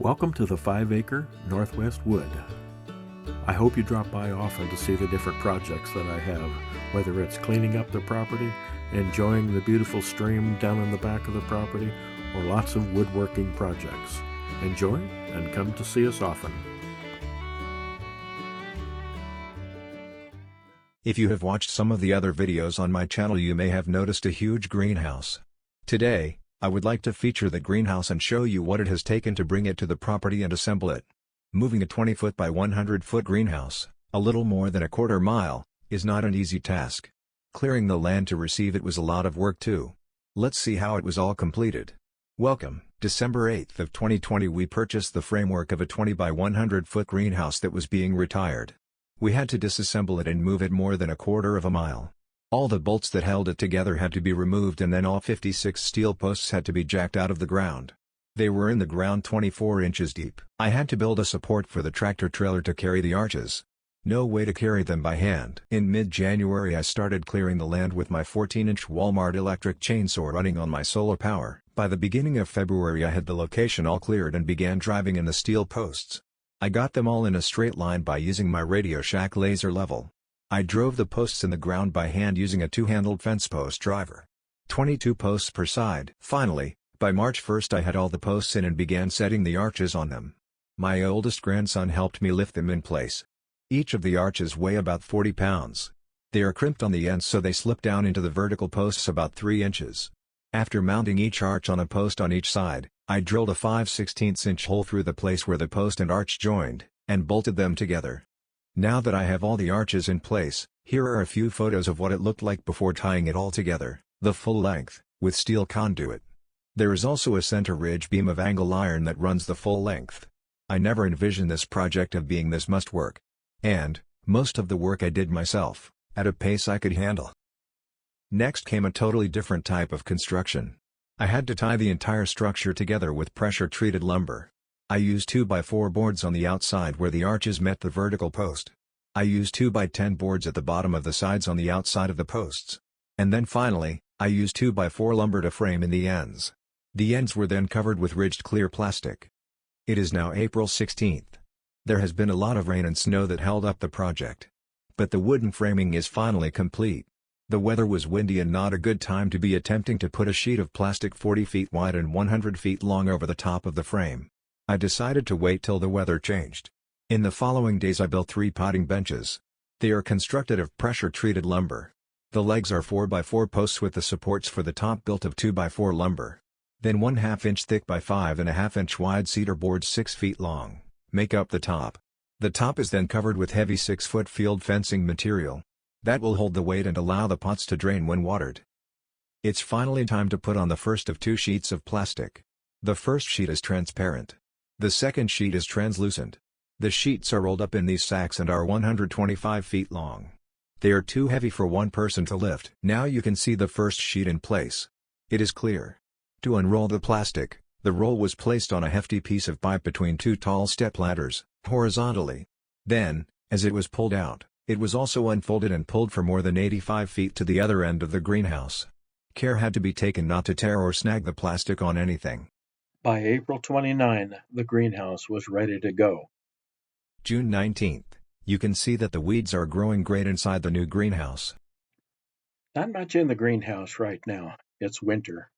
Welcome to the 5-acre Northwest Wood. I hope you drop by often to see the different projects that I have, whether it's cleaning up the property, enjoying the beautiful stream down in the back of the property, or lots of woodworking projects. Enjoy and come to see us often. If you have watched some of the other videos on my channel, you may have noticed a huge greenhouse. Today, I would like to feature the greenhouse and show you what it has taken to bring it to the property and assemble it. Moving a 20-foot by 100-foot greenhouse, a little more than a quarter mile, is not an easy task. Clearing the land to receive it was a lot of work too. Let's see how it was all completed. Welcome. December 8th of 2020 we purchased the framework of a 20 by 100-foot greenhouse that was being retired. We had to disassemble it and move it more than a quarter of a mile. All the bolts that held it together had to be removed, and then all 56 steel posts had to be jacked out of the ground. They were in the ground 24 inches deep. I had to build a support for the tractor trailer to carry the arches. No way to carry them by hand. In mid-January I started clearing the land with my 14-inch Walmart electric chainsaw running on my solar power. By the beginning of February I had the location all cleared and began driving in the steel posts. I got them all in a straight line by using my Radio Shack laser level. I drove the posts in the ground by hand using a two-handled fence post driver. 22 posts per side. Finally, by March 1st I had all the posts in and began setting the arches on them. My oldest grandson helped me lift them in place. Each of the arches weigh about 40 pounds. They are crimped on the ends so they slip down into the vertical posts about 3 inches. After mounting each arch on a post on each side, I drilled a 5/16-inch hole through the place where the post and arch joined, and bolted them together. Now that I have all the arches in place, here are a few photos of what it looked like before tying it all together, the full length, with steel conduit. There is also a center ridge beam of angle iron that runs the full length. I never envisioned this project of being this much work. And, most of the work I did myself, at a pace I could handle. Next came a totally different type of construction. I had to tie the entire structure together with pressure-treated lumber. I used 2x4 boards on the outside where the arches met the vertical post. I used 2x10 boards at the bottom of the sides on the outside of the posts. And then finally, I used 2x4 lumber to frame in the ends. The ends were then covered with ridged clear plastic. It is now April 16th. There has been a lot of rain and snow that held up the project. But the wooden framing is finally complete. The weather was windy and not a good time to be attempting to put a sheet of plastic 40 feet wide and 100 feet long over the top of the frame. I decided to wait till the weather changed. In the following days I built 3 potting benches. They are constructed of pressure-treated lumber. The legs are 4x4 posts with the supports for the top built of 2x4 lumber. Then 1/2 inch thick by 5.5 inch wide cedar boards 6 feet long, make up the top. The top is then covered with heavy 6-foot field fencing material. That will hold the weight and allow the pots to drain when watered. It's finally time to put on the first of 2 sheets of plastic. The first sheet is transparent. The second sheet is translucent. The sheets are rolled up in these sacks and are 125 feet long. They are too heavy for one person to lift. Now you can see the first sheet in place. It is clear. To unroll the plastic, the roll was placed on a hefty piece of pipe between 2 tall step ladders, horizontally. Then, as it was pulled out, it was also unfolded and pulled for more than 85 feet to the other end of the greenhouse. Care had to be taken not to tear or snag the plastic on anything. By April 29, the greenhouse was ready to go. June 19th. You can see that the weeds are growing great inside the new greenhouse. Not much in the greenhouse right now. It's winter.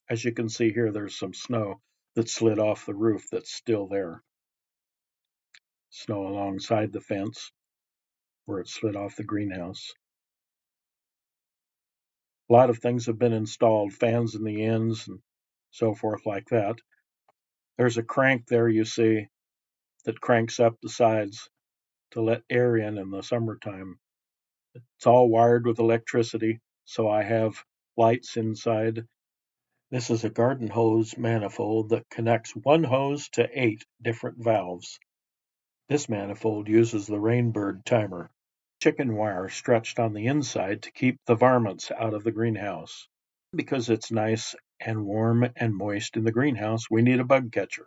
As you can see here, there's some snow that slid off the roof that's still there. Snow alongside the fence where it slid off the greenhouse. A lot of things have been installed, fans in the ends and so forth like that. There's a crank there you see that cranks up the sides to let air in the summertime. It's all wired with electricity, so I have lights inside. This is a garden hose manifold that connects one hose to 8 different valves. This manifold uses the Rainbird timer. Chicken wire stretched on the inside to keep the varmints out of the greenhouse. Because it's nice and warm and moist in the greenhouse, we need a bug catcher.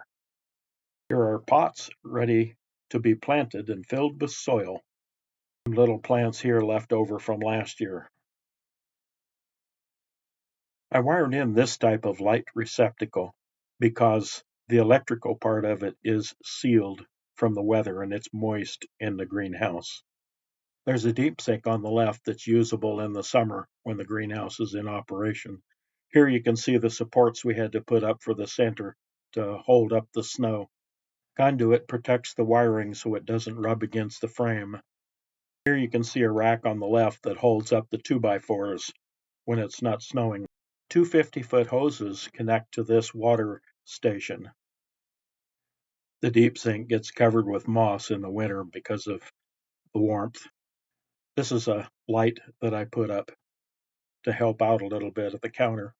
Here are pots ready to be planted and filled with soil. Some little plants here left over from last year. I wired in this type of light receptacle. because the electrical part of it is sealed from the weather and it's moist in the greenhouse. There's a deep sink on the left that's usable in the summer when the greenhouse is in operation. Here you can see the supports we had to put up for the center to hold up the snow. Conduit protects the wiring so it doesn't rub against the frame. Here you can see a rack on the left that holds up the 2x4s when it's not snowing. Two 50-foot hoses connect to this water station. The deep sink gets covered with moss in the winter because of the warmth. This is a light that I put up to help out a little bit at the counter.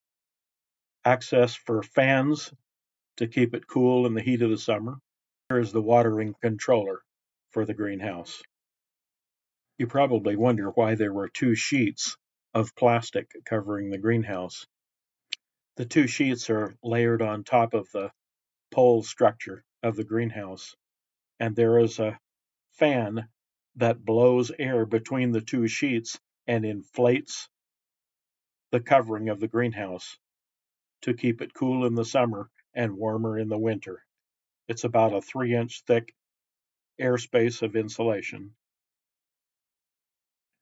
Access for fans to keep it cool in the heat of the summer. Here is the watering controller for the greenhouse. You probably wonder why there were two sheets of plastic covering the greenhouse. The two sheets are layered on top of the pole structure of the greenhouse, and there is a fan that blows air between the two sheets and inflates the covering of the greenhouse to keep it cool in the summer and warmer in the winter. It's about a 3-inch thick airspace of insulation.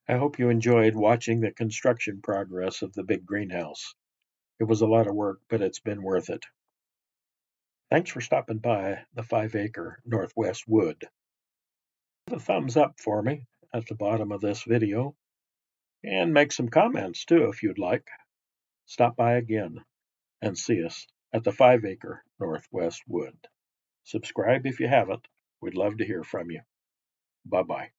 I hope you enjoyed watching the construction progress of the big greenhouse. It was a lot of work, but it's been worth it. Thanks for stopping by the 5-acre Northwest Wood. Give a thumbs up for me at the bottom of this video, and make some comments too if you'd like. Stop by again and see us at the 5-acre Northwest Wood. Subscribe if you haven't. We'd love to hear from you. Bye-bye.